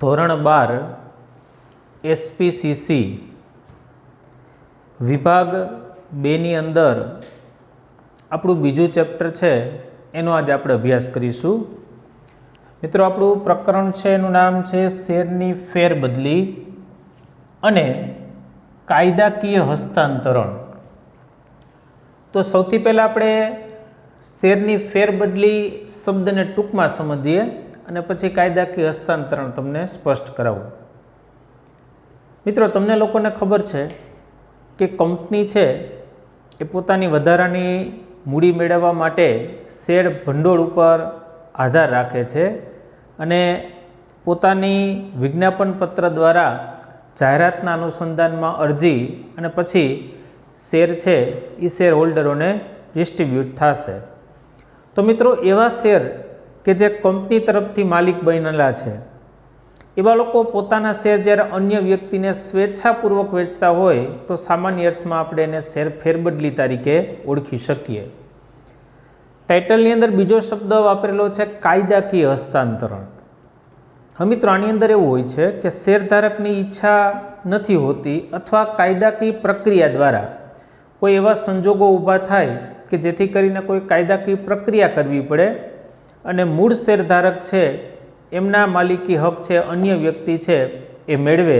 ધોરણ 12 એસપીસીસી વિભાગ 2 ની અંદર આપણું બીજું ચેપ્ટર છે એનો આજે આપણે અભ્યાસ કરીશું। મિત્રો આપણું પ્રકરણ છે એનું નામ છે શેરની ફેરબદલી અને કાયદાકીય હસ્તાંતરણ। તો સૌથી પહેલાં આપણે શેરની ફેરબદલી શબ્દને ટૂંકમાં સમજીએ અને પછી કાયદાકીય હસ્તાંતરણ તમને સ્પષ્ટ કરાવું। મિત્રો તમને લોકોને ખબર છે કે કંપની છે એ પોતાની વધારાની મૂડી મેળવવા માટે શેર ભંડોળ ઉપર આધાર રાખે છે અને પોતાની વિજ્ઞાપન પત્ર દ્વારા જાહેરાતના અનુસંધાનમાં અરજી અને પછી શેર છે એ શેર હોલ્ડરોને ડિસ્ટ્રીબ્યુટ થશે। તો મિત્રો એવા શેર કે જે કંપની તરફથી માલિક બનેલા છે એવા લોકો પોતાના શેર જ્યારે અન્ય વ્યક્તિને સ્વેચ્છાપૂર્વક વેચતા હોય તો સામાન્ય અર્થમાં આપણે એને શેર ફેરબદલી તરીકે ઓળખી શકીએ। ટાઇટલની અંદર બીજો શબ્દ વાપરેલો છે કાયદાકીય હસ્તાંતરણ। હવે મિત્રો આની અંદર એવું હોય છે કે શેરધારકની ઈચ્છા નથી હોતી અથવા કાયદાકીય પ્રક્રિયા દ્વારા કોઈ એવા સંજોગો ઊભા થાય કે જેથી કરીને કોઈ કાયદાકીય પ્રક્રિયા કરવી પડે અને મૂળ શેરધારક છે એમના માલિકી હક છે અન્ય વ્યક્તિ છે એ મેળવે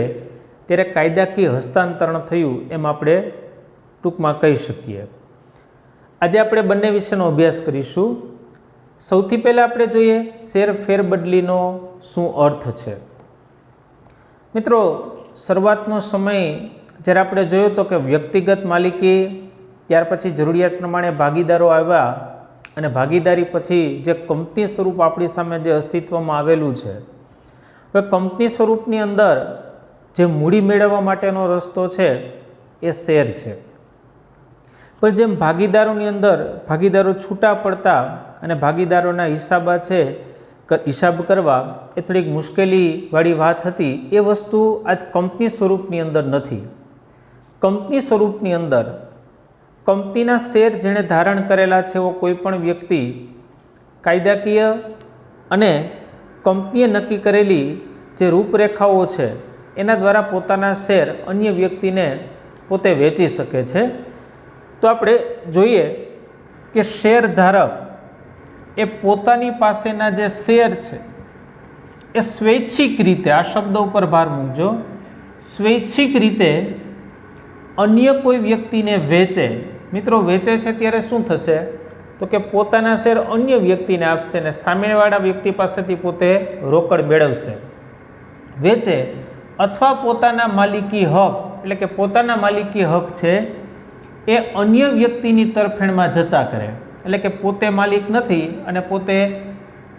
ત્યારે કાયદાકીય હસ્તાંતરણ થયું એમ આપણે ટૂંકમાં કહી શકીએ। આજે આપણે બંને વિશેનો અભ્યાસ કરીશું। સૌથી પહેલાં આપણે જોઈએ શેર ફેરબદલીનો શું અર્થ છે। મિત્રો શરૂઆતનો સમય જ્યારે આપણે જોયું તો કે વ્યક્તિગત માલિકી, ત્યાર પછી જરૂરિયાત પ્રમાણે ભાગીદારો આવ્યા અને ભાગીદારી પછી જે કંપની સ્વરૂપ આપણી સામે જે અસ્તિત્વમાં આવેલું છે। હવે કંપની સ્વરૂપની અંદર જે મૂડી મેળવવા માટેનો રસ્તો છે એ શેર છે, પણ જેમ ભાગીદારોની અંદર ભાગીદારો છૂટા પડતા અને ભાગીદારોના હિસાબ કરવા એ થોડીક મુશ્કેલીવાળી વાત હતી, એ વસ્તુ આજ કંપની સ્વરૂપની અંદર નથી। કંપની સ્વરૂપની અંદર કંપનીના શેર જેણે ધારણ કરેલા છે એવો કોઈ પણ વ્યક્તિ કાયદાકીય અને કંપનીએ નક્કી કરેલી જે રૂપરેખાઓ છે એના દ્વારા પોતાના શેર અન્ય વ્યક્તિને પોતે વેચી શકે છે। તો આપણે જોઈએ કે શેરધારક એ પોતાની પાસેના જે શેર છે એ સ્વૈચ્છિક રીતે, આ શબ્દ ઉપર ભાર મૂકજો, સ્વૈચ્છિક રીતે અન્ય કોઈ વ્યક્તિને વેચે। મિત્રો વેચે છે ત્યારે શું થશે તો કે પોતાના શેર અન્ય વ્યક્તિને આપશે ને સામેવાળા વ્યક્તિ પાસેથી પોતે રોકડ મેળવશે। વેચે અથવા પોતાના માલિકી હક એટલે કે પોતાના માલિકી હક છે એ અન્ય વ્યક્તિની તરફેણમાં જતા કરે, એટલે કે પોતે માલિક નથી અને પોતે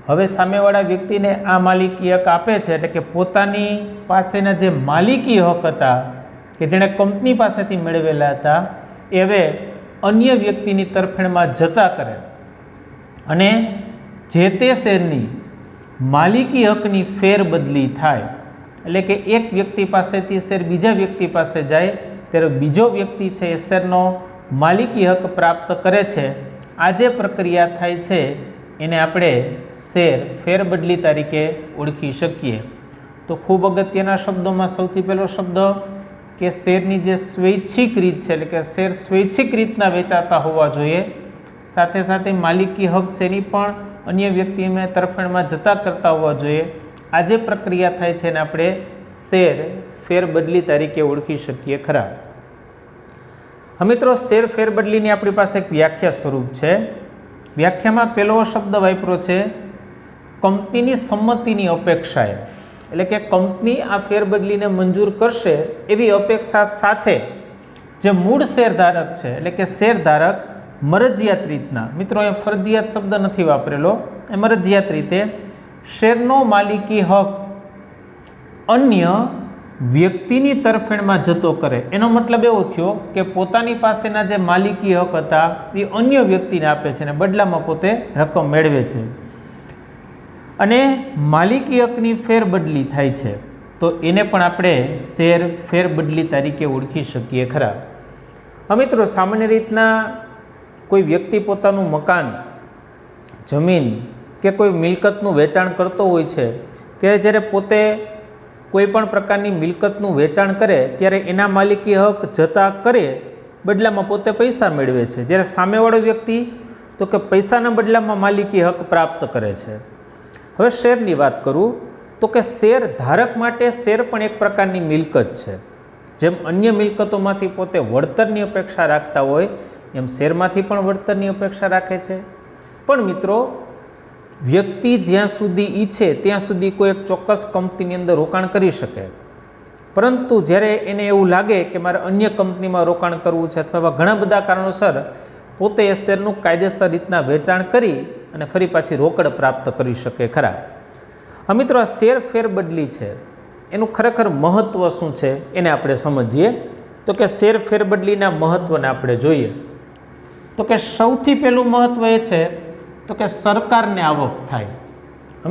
હવે સામેવાળા વ્યક્તિને આ માલિકી હક આપે છે, એટલે કે પોતાની પાસેના જે માલિકી હક હતા કે જેણે કંપની પાસેથી મેળવેલા હતા એ હવે અન્ય વ્યક્તિની તરફેણમાં જતા કરે અને જે તે શેરની માલિકી હકની ફેરબદલી થાય, એટલે કે એક વ્યક્તિ પાસેથી શેર બીજા વ્યક્તિ પાસે જાય ત્યારે બીજો વ્યક્તિ છે એ શેરનો માલિકી હક પ્રાપ્ત કરે છે। આ જે પ્રક્રિયા થાય છે એને આપણે શેર ફેરબદલી તરીકે ઓળખી શકીએ। તો ખૂબ અગત્યના શબ્દોમાં સૌથી પહેલો શબ્દ કે શેરની જે સ્વૈચ્છિક રીત છે, એટલે કે શેર સ્વૈચ્છિક રીતના વેચાતા હોવા જોઈએ, સાથે સાથે માલિકી હક છે એની પણ અન્ય વ્યક્તિને તરફેણમાં જતા કરતા હોવા જોઈએ। આ જે પ્રક્રિયા થાય છે એને આપણે શેર ફેરબદલી તરીકે ઓળખી શકીએ ખરા। હવે મિત્રો શેર ફેરબદલીની આપણી પાસે એક વ્યાખ્યા સ્વરૂપ છે। વ્યાખ્યામાં પહેલો શબ્દ વાપર્યો છે કંપનીની સંમતિની અપેક્ષાએ, એટલે કે કંપની આ ફેરબદલીને મંજૂર કરશે એવી અપેક્ષા સાથે જે મૂળ શેરધારક છે એટલે કે શેરધારક મરજિયાત રીતના, મિત્રો એ ફરજિયાત શબ્દ નથી વાપરેલો, એ મરજિયાત રીતે શેરનો માલિકી હક અન્ય વ્યક્તિની તરફેણમાં જતો કરે। એનો મતલબ એવો થયો કે પોતાની પાસેના જે માલિકી હક હતા એ અન્ય વ્યક્તિને આપે છે અને બદલામાં પોતે રકમ મેળવે છે અને માલિકી હકની ફેરબદલી થાય છે, તો એને પણ આપણે શેર ફેરબદલી તરીકે ઓળખી શકીએ ખરા। હવે મિત્રો સામાન્ય રીતના કોઈ વ્યક્તિ પોતાનું મકાન, જમીન કે કોઈ મિલકતનું વેચાણ કરતો હોય છે ત્યારે જ્યારે પોતે કોઈ પણ પ્રકારની મિલકતનું વેચાણ કરે ત્યારે એના માલિકી હક જતા કરે બદલામાં પોતે પૈસા મેળવે છે, જ્યારે સામેવાળો વ્યક્તિ તો કે પૈસાના બદલામાં માલિકી હક પ્રાપ્ત કરે છે. હવે શેરની વાત કરું તો કે શેર ધારક માટે શેર પણ એક પ્રકારની મિલકત છે. જેમ અન્ય મિલકતોમાંથી પોતે વળતરની અપેક્ષા રાખતા હોય એમ શેરમાંથી પણ વળતરની અપેક્ષા રાખે છે. પણ મિત્રો, વ્યક્તિ જ્યાં સુધી ઈચ્છે ત્યાં સુધી કોઈ એક ચોક્કસ કંપનીની અંદર રોકાણ કરી શકે, પરંતુ જ્યારે એને એવું લાગે કે મારે અન્ય કંપનીમાં રોકાણ કરવું છે અથવા ઘણા બધા કારણોસર પોતે એ શેરનું કાયદેસર રીતના વેચાણ કરી અને ફરી પાછી રોકડ પ્રાપ્ત કરી શકે ખરા. હા મિત્રો, આ શેર ફેરબદલી છે એનું ખરેખર મહત્ત્વ શું છે એને આપણે સમજીએ. તો કે શેર ફેરબદલીના મહત્ત્વને આપણે જોઈએ તો કે સૌથી પહેલું મહત્ત્વ એ છે તો કે સરકારને આવક થાય.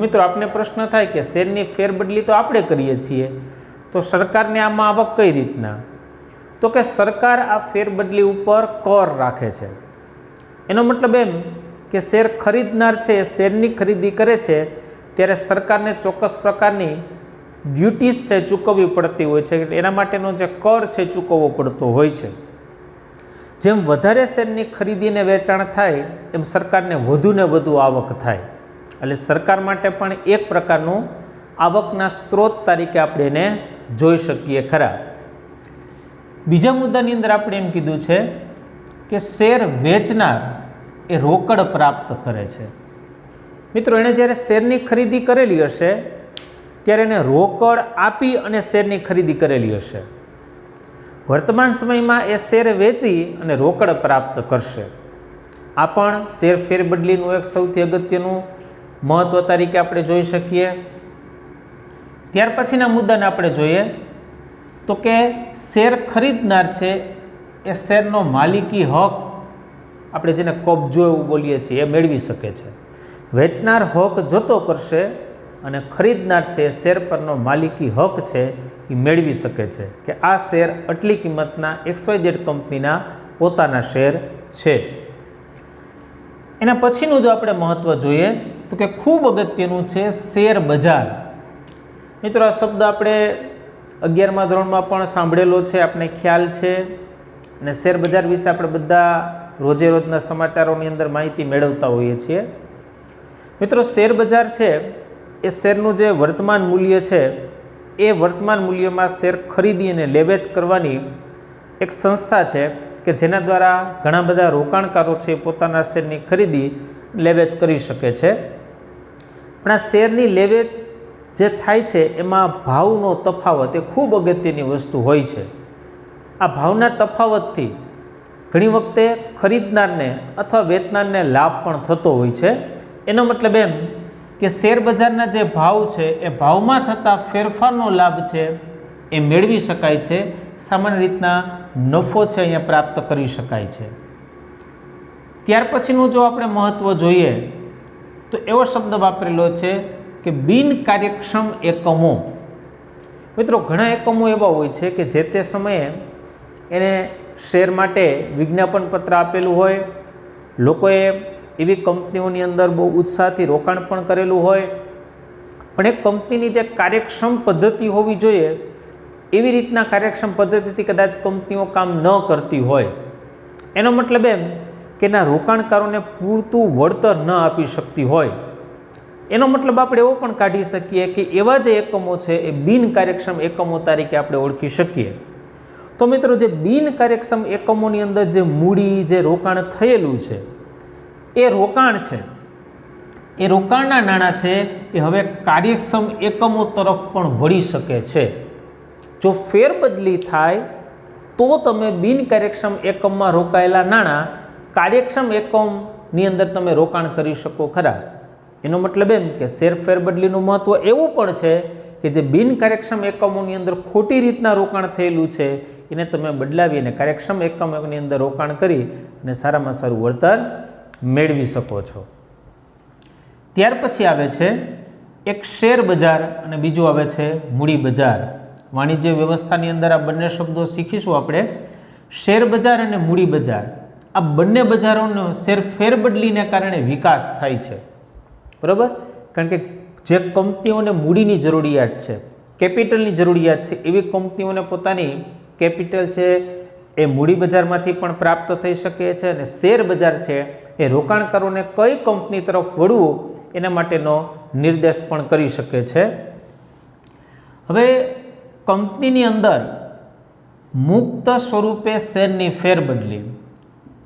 મિત્રો, આપને પ્રશ્ન થાય કે શેરની ફેરબદલી તો આપણે કરીએ છીએ, તો સરકારને આમાં આવક કઈ રીતના? તો કે સરકાર આ ફેરબદલી ઉપર કર રાખે છે. એનો મતલબ એમ કે શેર ખરીદનાર છે એ શેરની ખરીદી કરે છે ત્યારે સરકારને ચોક્કસ પ્રકારની ડ્યુટીઝ છે ચૂકવવી પડતી હોય છે, એના માટેનો જે કર છે ચૂકવવો પડતો હોય છે. જેમ વધારે શેરની ખરીદીને વેચાણ થાય એમ સરકારને વધુ ને વધુ આવક થાય, એટલે સરકાર માટે પણ એક પ્રકારનું આવકના સ્ત્રોત તરીકે આપણે એને જોઈ શકીએ ખરા. બીજા મુદ્દાની અંદર આપણે એમ કીધું છે કે શેર વેચનાર એ રોકડ પ્રાપ્ત કરે છે. મિત્રો, એણે જ્યારે શેરની ખરીદી કરેલી હશે ત્યારે એને રોકડ આપી અને શેરની ખરીદી કરેલી હશે. વર્તમાન સમયમાં એ શેર વેચી અને રોકડ પ્રાપ્ત કરશે. આ પણ શેર ફેરબદલીનું એક સૌથી અગત્યનું મહત્વ તરીકે આપણે જોઈ શકીએ. ત્યાર પછીના મુદ્દાને આપણે જોઈએ તો કે શેર ખરીદનાર છે એ શેરનો માલિકી હક, આપણે જેને કબજો એવું બોલીએ છીએ, એ મેળવી શકે છે. વેચનાર હક જતો કરશે અને ખરીદનાર છે શેર પરનો માલિકી હક છે એ મેળવી શકે છે કે આ શેર આટલી કિંમતના XYZ કંપનીના પોતાના શેર છે. એના પછીનું જો આપણે મહત્વ જોઈએ તો કે ખૂબ અગત્યનું છે શેર બજાર. મિત્રો, આ શબ્દ આપણે 11મા ધોરણમાં પણ સાંભળેલો છે, આપણે ખ્યાલ છે, અને શેર બજાર વિશે આપણે બધા રોજે રોજના સમાચારોની અંદર માહિતી મેળવતા હોઈએ છીએ. મિત્રો, શેર બજાર છે એ શેરનું જે વર્તમાન મૂલ્ય છે એ વર્તમાન મૂલ્યમાં શેર ખરીદી અને લેવેચ કરવાની એક સંસ્થા છે કે જેના દ્વારા ઘણા બધા રોકાણકારો છે પોતાના શેરની ખરીદી લેવેચ કરી શકે છે. પણ આ શેરની લેવેચ જે થાય છે એમાં ભાવનો તફાવત એ ખૂબ અગત્યની વસ્તુ હોય છે. આ ભાવના તફાવતથી ઘણી વખતે ખરીદનારને અથવા વેચનારને લાભ પણ થતો હોય છે. એનો મતલબ એમ કે શેર બજારના જે ભાવ છે એ ભાવમાં થતા ફેરફારનો લાભ છે એ મેળવી શકાય છે. સામાન્ય રીતના નફો છે અહીંયા પ્રાપ્ત કરી શકાય છે. ત્યાર પછીનું જો આપણે મહત્વ જોઈએ તો એવો શબ્દ વાપરેલો છે કે બિનકાર્યક્ષમ એકમો. મિત્રો, ઘણા એકમો એવા હોય છે કે જે તે સમયે એને શેર માટે વિજ્ઞાપન પત્ર આપેલું હોય, લોકોએ એવી કંપનીઓની અંદર બહુ ઉત્સાહથી રોકાણ પણ કરેલું હોય, પણ એ કંપનીની જે કાર્યક્ષમ પદ્ધતિ હોવી જોઈએ એવી રીતના કાર્યક્ષમ પદ્ધતિથી કદાચ કંપનીઓ કામ ન કરતી હોય. એનો મતલબ એમ કે એના રોકાણકારોને પૂરતું વળતર ન આપી શકતી હોય. એનો મતલબ આપણે એવો પણ કાઢી શકીએ કે એવા જે એકમો છે એ બિનકાર્યક્ષમ એકમો તરીકે આપણે ઓળખી શકીએ. તો મિત્રો, જે બિનકાર્યક્ષમ એકમોની અંદર જે મૂડી, જે રોકાણ થયેલું છે એ રોકાણ છે, એ રોકાણના નાણાં છે એ હવે કાર્યક્ષમ એકમો તરફ પણ વળી શકે છે. જો ફેરબદલી થાય તો તમે બિનકાર્યક્ષમ એકમમાં રોકાયેલા નાણાં કાર્યક્ષમ એકમની અંદર તમે રોકાણ કરી શકો ખરા. એનો મતલબ એમ કે શેર ફેરબદલીનું મહત્વ એવું પણ છે કે જે બિનકાર્યક્ષમ એકમોની અંદર ખોટી રીતના રોકાણ થયેલું છે એને તમે બદલાવી અને કાર્યક્ષમ એકમોની અંદર રોકાણ કરી અને સારામાં સારું વળતર મેળવી શકો છો. ત્યાર પછી આવે છે એક શેર બજાર અને બીજું આવે છે મૂડી બજાર. વાણિજ્ય વ્યવસ્થાની અંદર આ બંને શબ્દો શીખીશું આપણે. શેર બજાર અને મૂડી બજાર, આ બંને બજારોનો શેર ફેરબદલીને કારણે વિકાસ થાય છે. બરાબર? કારણ કે જે કંપનીઓને મૂડીની જરૂરિયાત છે કેપિટલની જરૂરિયાત છે એવી કંપનીઓને પોતાની કેપિટલ છે એ મૂડી બજારમાંથી પણ પ્રાપ્ત થઈ શકે છે, અને શેર બજાર છે એ રોકાણકારોને કઈ કંપની તરફ વળવું એના માટેનો નિર્દેશ પણ કરી શકે છે. હવે કંપનીની અંદર મુક્ત સ્વરૂપે શેરની ફેરબદલી.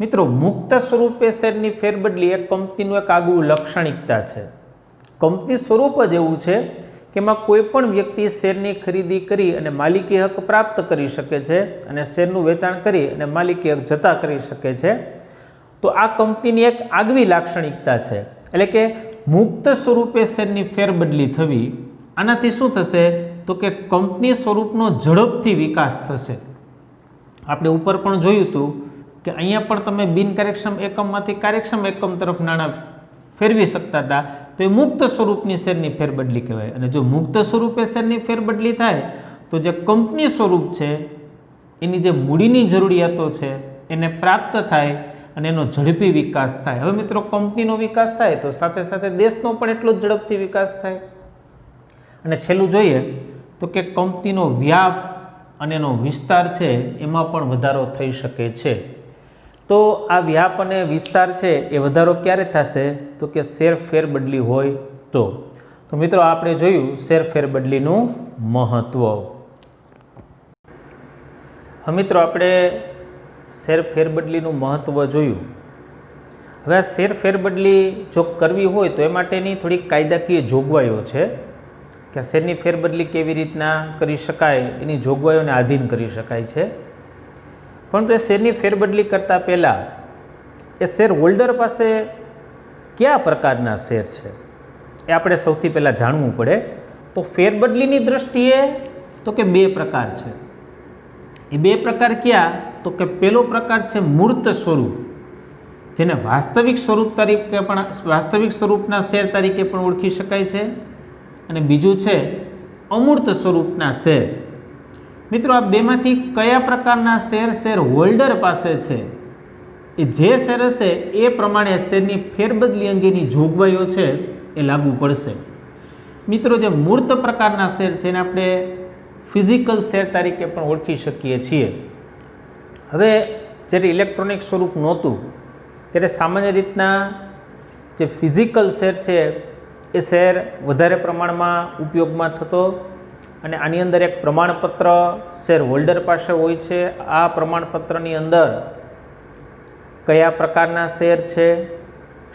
મિત્રો, મુક્ત સ્વરૂપે શેરની ફેરબદલી એ કંપનીનું એક આગવું લાક્ષણિકતા છે. કંપની સ્વરૂપ જ એવું છે કે એમાં કોઈ પણ વ્યક્તિ શેરની ખરીદી કરી અને માલિકી હક પ્રાપ્ત કરી શકે છે અને શેરનું વેચાણ કરી અને માલિકી હક જતા કરી શકે છે. તો આ કંપનીની એક આગવી લાક્ષણિકતા છે. એટલે કે મુક્ત સ્વરૂપે શેરની ફેરબદલી થવી, આનાથી શું થશે તો કે કંપની સ્વરૂપનો ઝડપથી વિકાસ થશે. આપણે ઉપર પણ જોયું હતું કે અહીંયા પણ તમે બિનકાર્યક્ષમ એકમમાંથી કાર્યક્ષમ એકમ તરફ નાણાં ફેરવી શકતા હતા, તો એ મુક્ત સ્વરૂપની શેરની ફેરબદલી કહેવાય. અને જો મુક્ત સ્વરૂપે શેરની ફેરબદલી થાય તો જે કંપની સ્વરૂપ છે એની જે મૂડીની જરૂરિયાતો છે એને પ્રાપ્ત થાય અને એનો ઝડપી વિકાસ થાય. હવે મિત્રો, કંપનીનો વિકાસ થાય તો સાથે સાથે દેશનો પણ એટલો જ ઝડપથી વિકાસ થાય. અને છેલ્લું જોઈએ તો કે કંપનીનો વ્યાપ અને એનો વિસ્તાર છે એમાં પણ વધારો થઈ શકે છે. તો આ વ્યાપ અને વિસ્તાર છે એ વધારો ક્યારે થશે તો કે શેર ફેરબદલી હોય તો. તો મિત્રો, આપણે જોયું શેર ફેરબદલીનું મહત્વ. હવે મિત્રો, આપણે શેર ફેરબદલીનું મહત્વ જોયું. હવે આ શેર ફેરબદલી જો કરવી હોય તો એ માટેની થોડીક કાયદાકીય જોગવાઈઓ છે કે શેરની ફેરબદલી કેવી રીતના કરી શકાય, એની જોગવાઈઓને આધીન કરી શકાય છે. પરંતુ એ શેરની ફેરબદલી કરતાં પહેલાં એ શેર હોલ્ડર પાસે કયા પ્રકારના શેર છે એ આપણે સૌથી પહેલાં જાણવું પડે. તો ફેરબદલીની દ્રષ્ટિએ તો કે બે પ્રકાર છે. એ બે પ્રકાર કયા તો કે પહેલો પ્રકાર છે મૂર્ત સ્વરૂપ, જેને વાસ્તવિક સ્વરૂપ તરીકે પણ વાસ્તવિક સ્વરૂપના શેર તરીકે પણ ઓળખી શકાય છે. અને બીજું છે અમૂર્ત સ્વરૂપના શેર. મિત્રો, આ બેમાંથી કયા પ્રકારના શેર હોલ્ડર પાસે છે એ જે શેર હશે એ પ્રમાણે શેરની ફેરબદલી અંગેની જોગવાઈઓ છે એ લાગુ પડશે. મિત્રો, જે મૂર્ત પ્રકારના શેર છે એને આપણે ફિઝિકલ શેર તરીકે પણ ઓળખી શકીએ છીએ. હવે જ્યારે ઇલેક્ટ્રોનિક સ્વરૂપ નહોતું ત્યારે સામાન્ય રીતના જે ફિઝિકલ શેર છે એ શેર વધારે પ્રમાણમાં ઉપયોગમાં થતો, અને આની અંદર એક પ્રમાણપત્ર શેર હોલ્ડર પાસે હોય છે. આ પ્રમાણપત્રની અંદર કયા પ્રકારના શેર છે,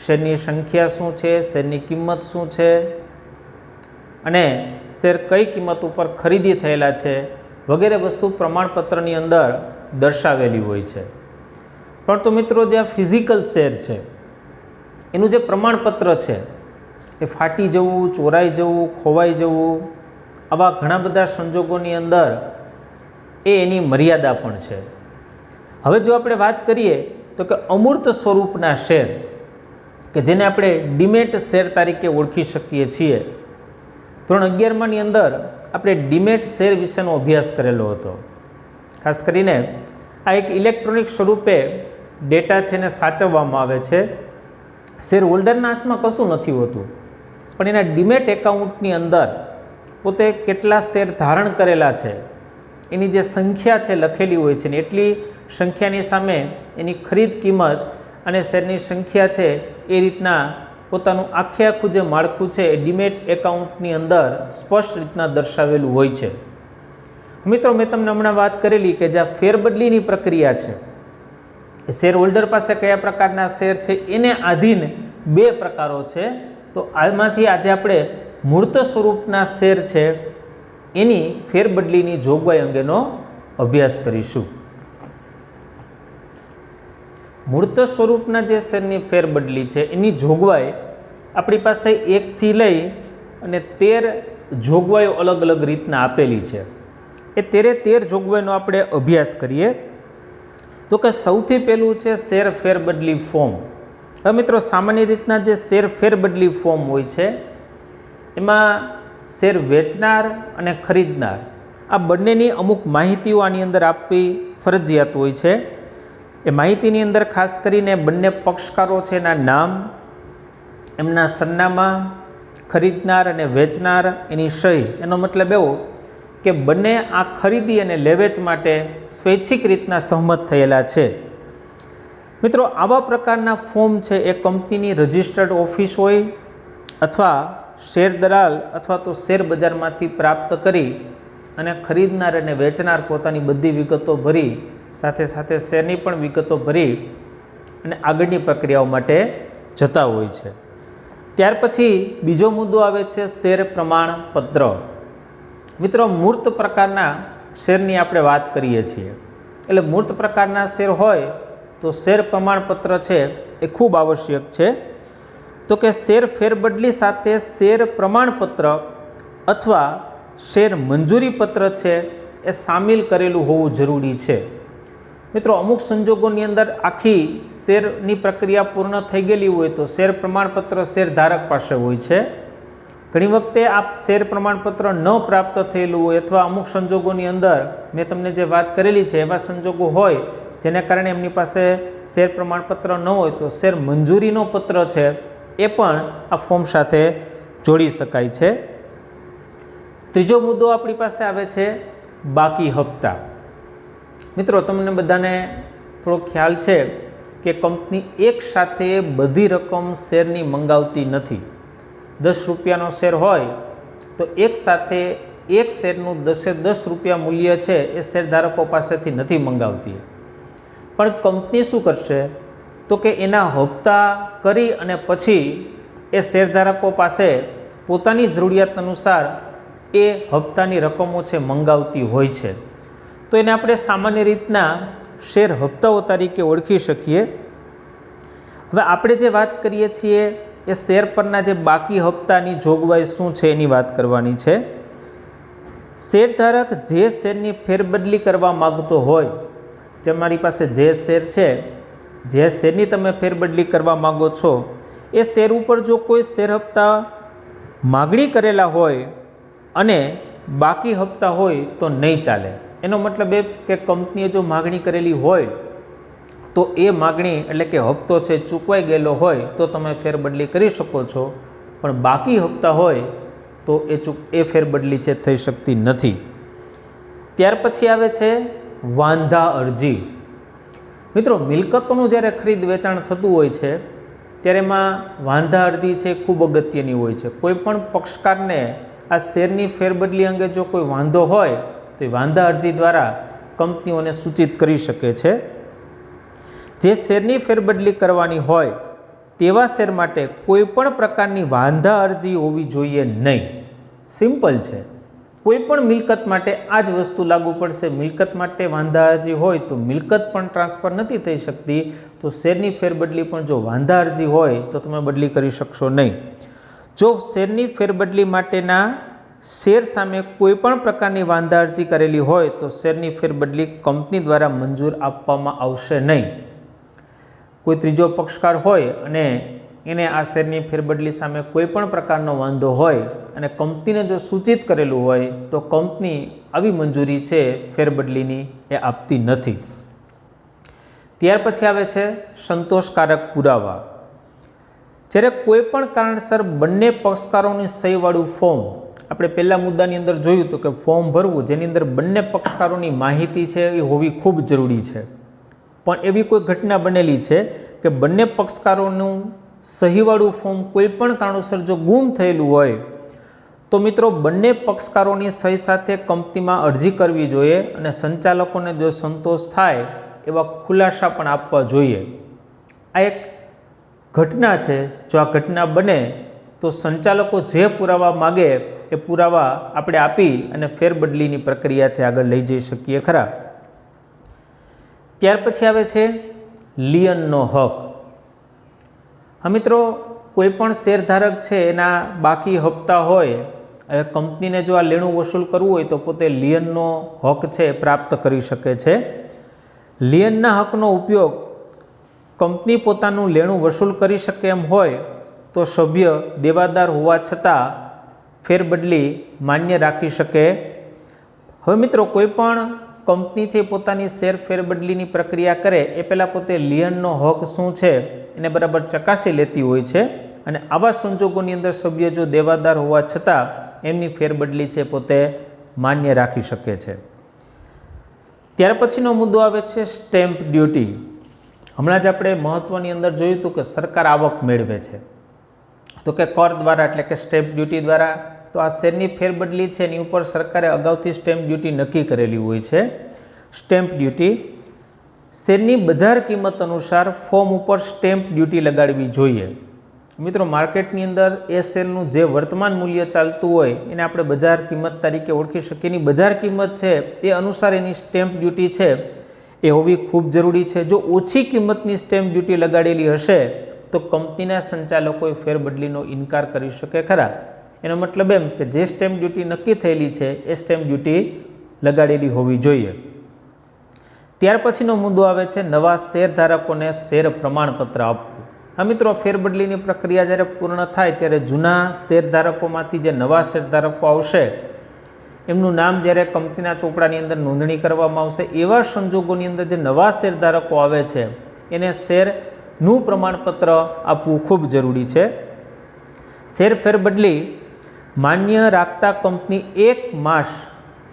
શેરની સંખ્યા શું છે, શેરની કિંમત શું છે અને શેર કઈ કિંમત ઉપર ખરીદી થયેલા છે વગેરે વસ્તુ પ્રમાણપત્રની અંદર દર્શાવેલી હોય છે. પરંતુ મિત્રો, જે આ ફિઝિકલ શેર છે એનું જે પ્રમાણપત્ર છે એ ફાટી જવું, ચોરાઈ જવું, ખોવાઈ જવું, આવા ઘણા બધા સંજોગોની અંદર એની મર્યાદા પણ છે. હવે જો આપણે વાત કરીએ તો કે અમૂર્ત સ્વરૂપના શેર કે જેને આપણે ડીમેટ શેર તરીકે ઓળખી શકીએ છીએ. ધોરણ 11માની અંદર આપણે ડીમેટ શેર વિશેનો અભ્યાસ કરેલો હતો. ખાસ કરીને આ એક ઇલેક્ટ્રોનિક સ્વરૂપે ડેટા છે એને સાચવવામાં આવે છે. શેર હોલ્ડરના હાથમાં કશું નથી હોતું, પણ એના ડીમેટ એકાઉન્ટની અંદર પોતે કેટલા શેર ધારણ કરેલા છે એની જે સંખ્યા છે લખેલી હોય છે ને એટલી સંખ્યાની સામે એની ખરીદ કિંમત અને શેરની સંખ્યા છે એ રીતના પોતાનું આખું જે માળખું છે એ ડીમેટ એકાઉન્ટની અંદર સ્પષ્ટ રીતના દર્શાવેલું હોય છે. મિત્રો, મેં તમને હમણાં વાત કરેલી કે જે ફેરબદલીની પ્રક્રિયા છે એ શેર હોલ્ડર પાસે કયા પ્રકારના શેર છે એને આધીન બે પ્રકારો છે. તો આમાંથી આજે આપણે મૂર્ત સ્વરૂપના શેર છે એની ફેરબદલીની જોગવાઈ અંગેનો અભ્યાસ કરીશું. મૂર્ત સ્વરૂપના જે શેરની ફેરબદલી છે એની જોગવાઈ આપણી પાસે 1 થી લઈ અને 13 જોગવાઈઓ અલગ અલગ રીતના આપેલી છે. એ 13 જોગવાઈનો આપણે અભ્યાસ કરીએ. તો કે સૌથી પહેલું છે શેર ફેરબદલી ફોર્મ. હવે મિત્રો, સામાન્ય રીતના જે શેર ફેરબદલી ફોર્મ હોય છે એમાં શેર વેચનાર અને ખરીદનાર આ બંનેની અમુક માહિતીઓ આની અંદર આપવી ફરજિયાત હોય છે. એ માહિતીની અંદર ખાસ કરીને બંને પક્ષકારો છે એના નામ, એમના સરનામા, ખરીદનાર અને વેચનાર એની સહી, એનો મતલબ એવો કે બંને આ ખરીદી અને લેવેચ માટે સ્વૈચ્છિક રીતના સહમત થયેલા છે. મિત્રો, આવા પ્રકારના ફોર્મ છે એ કંપનીની રજિસ્ટર્ડ ઓફિસ હોય અથવા શેર દલાલ અથવા તો શેર બજારમાંથી પ્રાપ્ત કરી અને ખરીદનાર અને વેચનાર પોતાની બધી વિગતો ભરી સાથે સાથે શેરની પણ વિગતો ભરી અને આગળની પ્રક્રિયાઓ માટે જતા હોય છે. ત્યાર પછી બીજો મુદ્દો આવે છે શેર પ્રમાણપત્ર. મિત્રો, મૂર્ત પ્રકારના શેરની આપણે વાત કરીએ છીએ, એટલે મૂર્ત પ્રકારના શેર હોય તો શેર પ્રમાણપત્ર છે એ ખૂબ આવશ્યક છે. તો કે શેર ફેરબદલી સાથે શેર પ્રમાણપત્ર અથવા શેર મંજૂરી પત્ર છે એ સામેલ કરેલું હોવું જરૂરી છે. મિત્રો, અમુક સંજોગોની અંદર આખી શેરની પ્રક્રિયા પૂર્ણ થઈ ગયેલી હોય તો શેર પ્રમાણપત્ર શેર ધારક પાસે હોય છે. ઘણી વખતે આ શેર પ્રમાણપત્ર ન પ્રાપ્ત થયેલું હોય અથવા અમુક સંજોગોની અંદર મેં તમને જે વાત કરેલી છે એવા સંજોગો હોય જેને કારણે એમની પાસે શેર પ્રમાણપત્ર ન હોય તો શેર મંજૂરીનો પત્ર છે એ પણ આ ફોર્મ સાથે જોડી શકાય છે. ત્રીજો મુદ્દો આપણી પાસે આવે છે બાકી હપ્તા. મિત્રો, તમને બધાને થોડો ખ્યાલ છે કે કંપની એક સાથે બધી રકમ શેરની મંગાવતી નથી. 10 રૂપિયાનો શેર હોય તો એક સાથે એક શેરનું 10 રૂપિયા મૂલ્ય છે એ શેરધારકો પાસેથી નથી મંગાવતી. પણ કંપની શું કરશે તો કે એના હપ્તા કરી અને પછી એ શેરધારકો પાસે પોતાની જરૂરિયાત અનુસાર એ હપ્તાની રકમો છે મંગાવતી હોય છે. તો એને આપણે સામાન્ય રીતના શેર હપ્તાઓ તરીકે ઓળખી શકીએ. હવે આપણે જે વાત કરીએ છીએ એ શેર પરના જે બાકી હપ્તાની જોગવાઈ શું છે એની વાત કરવાની છે. શેરધારક જે શેરની ફેરબદલી કરવા માગતો હોય, તમારી પાસે જે શેર છે, જે શેરની તમે ફેરબદલી કરવા માગો છો એ શેર ઉપર જો કોઈ શેર હપ્તા માગણી કરેલા હોય અને બાકી હપ્તા હોય તો નહીં ચાલે. એનો મતલબ એ કે કંપનીએ જો માગણી કરેલી હોય તો એ માગણી એટલે કે હપ્તો છે ચૂકવાઈ ગયેલો હોય તો તમે ફેરબદલી કરી શકો છો, પણ બાકી હપ્તા હોય તો એ ફેરબદલી છે થઈ શકતી નથી. ત્યાર પછી આવે છે વાંધા અરજી. મિત્રો, મિલકતોનું જ્યારે ખરીદ વેચાણ થતું હોય છે ત્યારે એમાં વાંધા અરજી છે ખૂબ અગત્યની હોય છે. કોઈ પણ પક્ષકારને આ શેરની ફેરબદલી અંગે જો કોઈ વાંધો હોય તો એ વાંધા અરજી દ્વારા કંપનીઓને સૂચિત કરી શકે છે. જે શેરની ફેરબદલી કરવાની હોય તેવા શેર માટે કોઈ પણ પ્રકારની વાંધા અરજી હોવી જોઈએ નહીં. સિમ્પલ છે. કોઈ પણ મિલકત માટે આ જ વસ્તુ લાગુ પડશે. મિલકત માટે વાંધા અરજી હોય તો મિલકત પણ ટ્રાન્સફર નથી થઈ શકતી, તો શેરની ફેરબદલી પણ જો વાંધા અરજી હોય તો તમે બદલી કરી શકશો નહીં. જો શેરની ફેરબદલી માટેના શેર સામે કોઈ પણ પ્રકારની વાંધા અરજી કરેલી હોય તો શેરની ફેરબદલી કંપની દ્વારા મંજૂર આપવામાં આવશે નહીં. કોઈ ત્રીજો પક્ષકાર હોય અને એને આ શેરની ફેરબદલી સામે કોઈ પણ પ્રકારનો વાંધો હોય અને કંપનીને જો સૂચિત કરેલું હોય તો કંપની આવી મંજૂરી છે ફેરબદલીની એ આપતી નથી. ત્યાર પછી આવે છે સંતોષકારક પુરાવા. જ્યારે કોઈ પણ કારણસર બંને પક્ષકારોની સહીવાળું ફોર્મ, આપણે પહેલા મુદ્દાની અંદર જોયું હતું કે ફોર્મ ભરવું જેની અંદર બંને પક્ષકારોની માહિતી છે એ હોવી ખૂબ જરૂરી છે. પણ એવી કોઈ ઘટના બનેલી છે કે બંને પક્ષકારોનું સહીવાળું ફોર્મ કોઈ પણ કારણોસર જો ગુમ થયેલું હોય તો મિત્રો બંને પક્ષકારોની સહી સાથે કંપનીમાં અરજી કરવી જોઈએ અને સંચાલકોને જો સંતોષ થાય એવા ખુલાસા પણ આપવા જોઈએ. આ એક ઘટના છે. જો આ ઘટના બને તો સંચાલકો જે પુરાવા માગે એ પુરાવા આપણે આપી અને ફેરબદલીની પ્રક્રિયા છે આગળ લઈ જઈ શકીએ ખરા. ત્યાર પછી આવે છે લિયનનો હક. હા મિત્રો, કોઈ પણ શેરધારક છે એના બાકી હપ્તા હોય, હવે કંપનીને જો આ લેણું વસૂલ કરવું હોય તો પોતે લિયનનો હક છે પ્રાપ્ત કરી શકે છે. લિયનના હકનો ઉપયોગ કંપની પોતાનું લેણું વસૂલ કરી શકે એમ હોય તો સભ્ય દેવાદાર હોવા છતાં ફેરબદલી માન્ય રાખી શકે. હવે મિત્રો, કોઈ પણ કંપની છે પોતાની શેર ફેરબદલીની પ્રક્રિયા કરે એ પહેલાં પોતે લિયનનો હક શું છે એને બરાબર ચકાસી લેતી હોય છે અને આવા સંજોગોની અંદર સભ્ય જો દેવાદાર હોવા છતાં એમની ફેરબદલી છે પોતે માન્ય રાખી શકે છે। ત્યાર પછીનો મુદ્દો આવે છે સ્ટેમ્પ ડ્યુટી। હમણાં જ આપણે મહત્વની અંદર જોયું હતું કે સરકાર આવક મેળવે છે, તો કે કર દ્વારા એટલે કે સ્ટેમ્પ ડ્યુટી દ્વારા। તો આ શેરની ફેરબદલી છે એની ઉપર સરકારે અગાઉથી સ્ટેમ્પ ડ્યુટી નક્કી કરેલી હોય છે। સ્ટેમ્પ ડ્યુટી શેરની બજાર કિંમત અનુસાર ફોર્મ ઉપર સ્ટેમ્પ ડ્યુટી લગાડવી જોઈએ। મિત્રો, માર્કેટની અંદર એ શેરનું જે વર્તમાન મૂલ્ય ચાલતું હોય એને આપણે બજાર કિંમત તરીકે ઓળખી શકીએ। એની બજાર કિંમત છે એ અનુસાર એની સ્ટેમ્પ ડ્યુટી છે એ હોવી ખૂબ જરૂરી છે। જો ઓછી કિંમતની સ્ટેમ્પ ડ્યુટી લગાડેલી હશે તો કંપનીના સંચાલકોએ ફેરબદલીનો ઇનકાર કરી શકે ખરા। એનો મતલબ એમ કે જે સ્ટેમ્પ ડ્યુટી નક્કી થયેલી છે એ સ્ટેમ્પ ડ્યુટી લગાડેલી હોવી જોઈએ। ત્યાર પછીનો મુદ્દો આવે છે નવા શેરધારકોને શેર પ્રમાણપત્ર આપવું। હા મિત્રો, ફેરબદલીની પ્રક્રિયા જ્યારે પૂર્ણ થાય ત્યારે જૂના શેરધારકોમાંથી જે નવા શેરધારકો આવશે એમનું નામ જ્યારે કંપનીના ચોપડાની અંદર નોંધણી કરવામાં આવશે, એવા સંજોગોની અંદર જે નવા શેરધારકો આવે છે એને શેરનું પ્રમાણપત્ર આપવું ખૂબ જરૂરી છે। શેર ફેરબદલી માન્ય રાખતા કંપની 1 માસ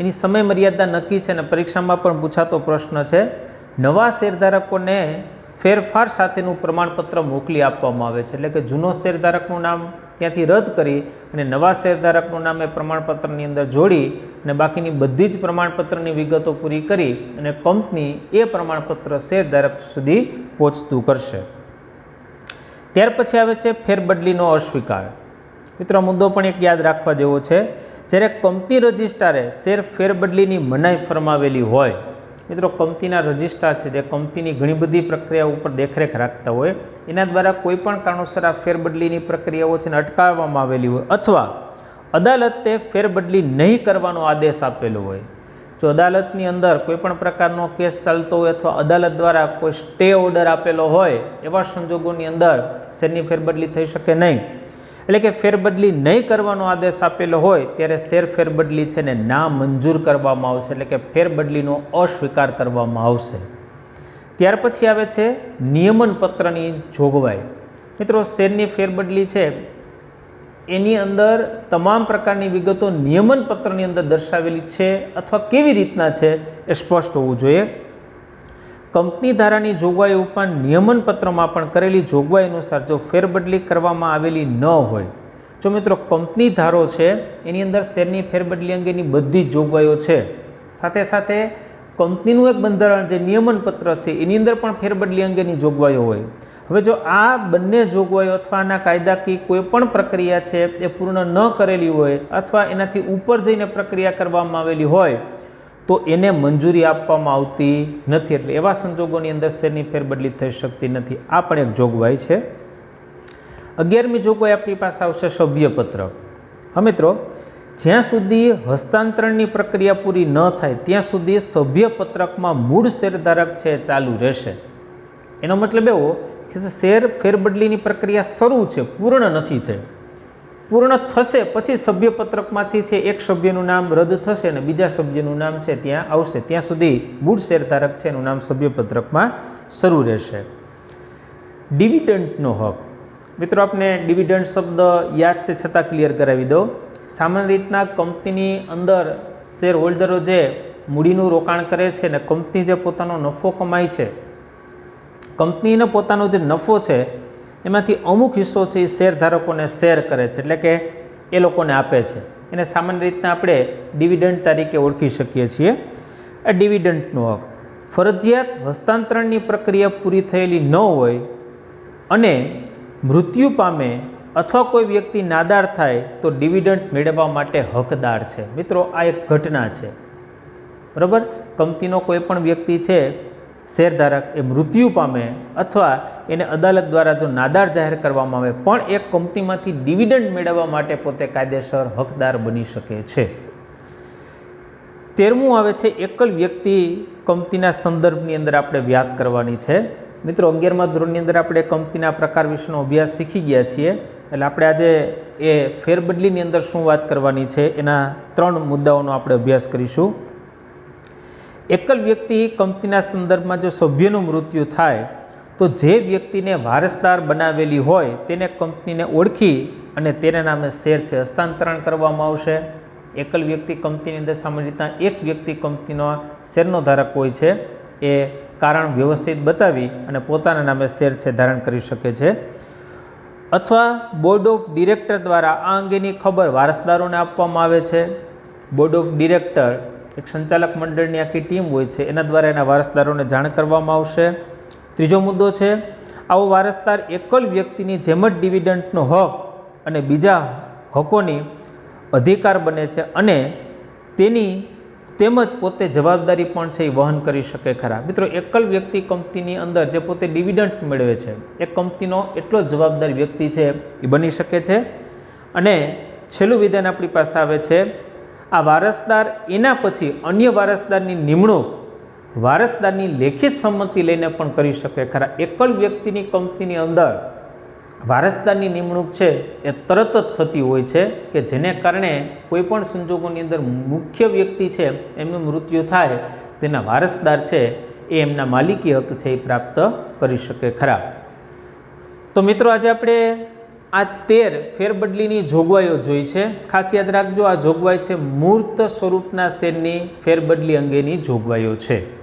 એની સમય મર્યાદા નક્કી છે અને પરીક્ષામાં પણ પૂછાતો પ્રશ્ન છે। નવા શેરધારકોને ફેરફાર સાથેનું પ્રમાણપત્ર મોકલી આપવામાં આવે છે, એટલે કે જૂનો શેરધારકનું નામ ત્યાંથી રદ કરી અને નવા શેરધારકનું નામ એ પ્રમાણપત્રની અંદર જોડી અને બાકીની બધી જ પ્રમાણપત્રની વિગતો પૂરી કરી અને કંપની એ પ્રમાણપત્ર શેરધારક સુધી પહોંચતું કરશે। ત્યાર પછી આવે છે ફેરબદલીનો અસ્વીકાર। મિત્રો, મુદ્દો પણ એક યાદ રાખવા જેવો છે। જ્યારે કંપની રજિસ્ટ્રારે શેર ફેરબદલીની મનાઈ ફરમાવેલી હોય, મિત્રો કંપનીના રજિસ્ટ્રાર છે જે કંપનીની ઘણી બધી પ્રક્રિયાઓ ઉપર દેખરેખ રાખતા હોય, એના દ્વારા કોઈ પણ કારણોસર આ ફેરબદલીની પ્રક્રિયાઓ છે ને અટકાવવામાં આવેલી હોય અથવા અદાલતે ફેરબદલી નહીં કરવાનો આદેશ આપેલો હોય, જો અદાલતની અંદર કોઈ પણ પ્રકારનો કેસ ચાલતો હોય અથવા અદાલત દ્વારા કોઈ સ્ટે ઓર્ડર આપેલો હોય, એવા સંજોગોની અંદર શેરની ફેરબદલી થઈ શકે નહીં। એટલે કે ફેરબદલી નહીં કરવાનો આદેશ આપેલો હોય ત્યારે શેર ફેરબદલી છે ને ના મંજૂર કરવામાં આવશે, એટલે કે ફેરબદલીનો અસ્વીકાર કરવામાં આવશે। ત્યાર પછી આવે છે નિયમન પત્રની જોગવાઈ। મિત્રો, શેરની ફેરબદલી છે એની અંદર તમામ પ્રકારની વિગતો નિયમન પત્રની અંદર દર્શાવેલી છે અથવા કેવી રીતના છે એ સ્પષ્ટ હોવું જોઈએ। કંપની ધારાની જોગવાઈ ઉપર નિયમન પત્રમાં પણ કરેલી જોગવાઈ અનુસાર જો ફેરબદલી કરવામાં આવેલી ન હોય, જો મિત્રો કંપની ધારો છે એની અંદર શેરની ફેરબદલી અંગેની બધી જ જોગવાઈઓ છે, સાથે સાથે કંપનીનું એક બંધારણ જે નિયમન પત્ર છે એની અંદર પણ ફેરબદલી અંગેની જોગવાઈઓ હોય। હવે જો આ બંને જોગવાઈઓ અથવા આના કાયદાકીય કોઈ પણ પ્રક્રિયા છે એ પૂર્ણ ન કરેલી હોય અથવા એનાથી ઉપર જઈને પ્રક્રિયા કરવામાં આવેલી હોય તો એને મંજૂરી આપવામાં આવતી નથી, એટલે એવા સંજોગોની અંદર શેરની ફેરબદલી થઈ શકતી નથી। આ પણ એક જોગવાઈ છે। 11મી જોગવાઈ આપણી પાસે આવશે સભ્યપત્રક। હા મિત્રો, જ્યાં સુધી હસ્તાંતરણની પ્રક્રિયા પૂરી ન થાય ત્યાં સુધી સભ્યપત્રકમાં મૂળ શેરધારક છે ચાલુ રહેશે। એનો મતલબ એવો કે શેર ફેરબદલીની પ્રક્રિયા શરૂ છે, પૂર્ણ નથી થઈ, પૂર્ણ થશે પછી સભ્યપત્રકમાંથી છે એક સભ્યનું નામ રદ થશે અને બીજા સભ્યનું નામ છે ત્યાં આવશે, ત્યાં સુધી મૂળ શેરધારક છે એનું નામ સભ્યપત્રકમાં શરૂ રહેશે। ડિવિડન્ડનો હક। મિત્રો, આપને ડિવિડન્ડ શબ્દ યાદ છે છતાં ક્લિયર કરાવી દો। સામાન્ય રીતના કંપનીની અંદર શેર હોલ્ડરો જે મૂડીનું રોકાણ કરે છે અને કંપની જે પોતાનો નફો કમાય છે, કંપનીનો પોતાનો જે નફો છે એમાંથી અમુક હિસ્સો છે એ શેરધારકોને શેર કરે છે, એટલે કે એ લોકોને આપે છે, એને સામાન્ય રીતના આપણે ડિવિડન્ડ તરીકે ઓળખી શકીએ છીએ। આ ડિવિડન્ડનો હક ફરજિયાત હસ્તાંતરણની પ્રક્રિયા પૂરી થયેલી ન હોય અને મૃત્યુ પામે અથવા કોઈ વ્યક્તિ નાદાર થાય તો ડિવિડન્ડ મેળવવા માટે હકદાર છે। મિત્રો, આ એક ઘટના છે, બરાબર। કંપનીનો કોઈ પણ વ્યક્તિ છે શેરધારક એ મૃત્યુ પામે અથવા એને અદાલત દ્વારા જો નાદાર જાહેર કરવામાં આવે પણ એક કંપનીમાંથી ડિવિડન્ડ મેળવવા માટે પોતે કાયદેસર હકદાર બની શકે છે। 13મું આવે છે એકલ વ્યક્તિ કંપનીના સંદર્ભની અંદર આપણે વાત કરવાની છે। મિત્રો, 11મા ધોરણની અંદર આપણે કંપનીના પ્રકાર વિશેનો અભ્યાસ શીખી ગયા છીએ, એટલે આપણે આજે એ ફેરબદલીની અંદર શું વાત કરવાની છે એના 3 મુદ્દાઓનો આપણે અભ્યાસ કરીશું। એકલ વ્યક્તિ કંપનીના સંદર્ભમાં જો સભ્યનું મૃત્યુ થાય તો જે વ્યક્તિને વારસદાર બનાવેલી હોય તેને કંપનીને ઓળખી અને તેના નામે શેર છે હસ્તાંતરણ કરવામાં આવશે। એકલ વ્યક્તિ કંપનીની અંદર સામાન્ય રીતના એક વ્યક્તિ કંપનીનો શેરનો ધારક હોય છે, એ કારણ વ્યવસ્થિત બતાવી અને પોતાના નામે શેર છે ધારણ કરી શકે છે. અથવા બોર્ડ ઓફ ડિરેક્ટર દ્વારા આ અંગેની ખબર વારસદારોને આપવામાં આવે છે. બોર્ડ ઓફ ડિરેક્ટર એક સંચાલક મંડળની આખી ટીમ હોય છે, એના દ્વારા એના વારસદારોને જાણ કરવામાં આવશે. ત્રીજો મુદ્દો છે, આવો વારસદાર એકલ વ્યક્તિની જેમ જ ડિવિડન્ડનો હક અને બીજા હકોની અધિકાર બને છે અને તેની તેમજ પોતે જવાબદારી પણ છે એ વહન કરી શકે ખરા. મિત્રો, એકલ વ્યક્તિ કંપનીની અંદર જે પોતે ડિવિડન્ડ મેળવે છે એ કંપનીનો એટલો જ જવાબદાર વ્યક્તિ છે એ બની શકે છે. અને છેલ્લું વિધાન આપણી પાસે આવે છે, આ વારસદાર એના પછી અન્ય વારસદારની નિમણૂક વારસદારની લેખિત સંમતિ લઈને પણ કરી શકે ખરા. એકલ વ્યક્તિની કંપનીની અંદર વારસદારની નિમણૂક છે એ તરત જ થતી હોય છે કે જેને કારણે કોઈપણ સંજોગોની અંદર મુખ્ય વ્યક્તિ છે એમનું મૃત્યુ થાય તેના વારસદાર છે એ એમના માલિકી હક છે એ પ્રાપ્ત કરી શકે ખરા. તો મિત્રો, આજે આપણે આ 13 ફેરબદલીની જોગવાઈઓ જોઈ છે. ખાસ યાદ રાખજો, આ જોગવાઈ છે મૂર્ત સ્વરૂપના શેરની ફેરબદલી અંગેની જોગવાઈઓ છે.